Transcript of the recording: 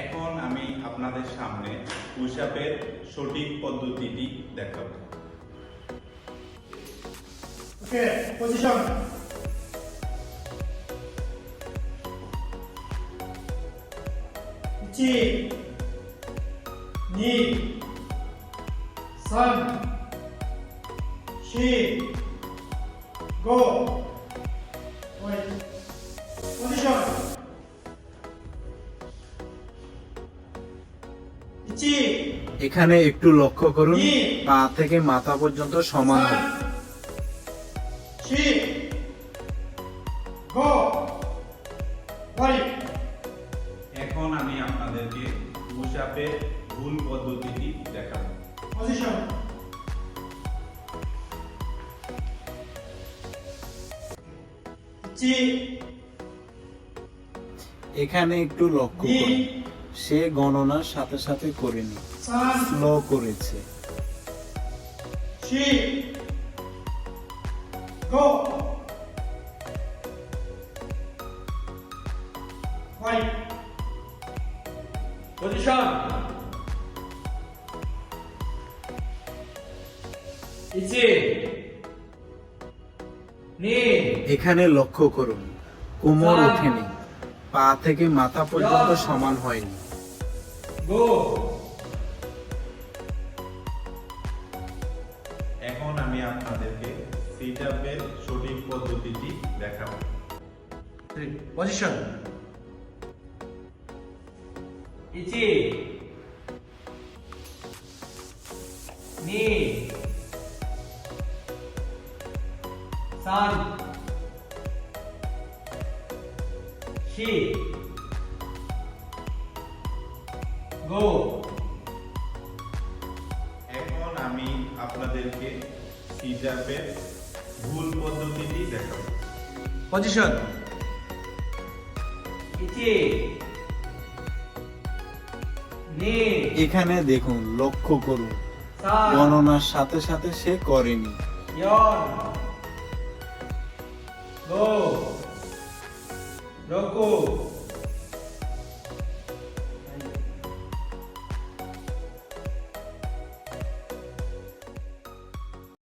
এখন আমি আপনাদের সামনে পুশ আপের সঠিক পদ্ধতিটি দেখাবো। ওকে, পজিশন। ইচি, নি, সান, শি, গো, ওয়েট, পজিশন। ইচি, এখানে একটু লক্ষ্য করুন, নি, পা থেকে মাথা পর্যন্ত সমান সান, হবে। শি, গো, ওয়েট। এখন আমি আপনাদেরকে পুশ আপের ভুল পদ্ধতিটি দেখাবো। পজিশন। ইচি, এখানে একটু লক্ষ্য নি, করুন, সে গণনার সাথে সাথে করেনি, সান, স্লো করেছে। শি, গো, ওয়েট। পজিশন। ইচি, নি, এখানে লক্ষ্য করুন, কোমর সান, ওঠেনি, পা থেকে মাথা পর্যন্ত সমান হয়নি। গো। এখন আমি আপনাদেরকে সিট আপের সঠিক পদ্ধতিটি দেখাবো। পজিশন। ইচি, নি, সান, শি, গো। এখন আমি আপনাদেরকে সিট আপের ভুল পদ্ধতিটি দেখাবো। পজিশন। ইচি, নি, এখানে দেখুন, লক্ষ্য করুন, সান, গণনার সাথে সাথে সে করেনি। yon, go, roku.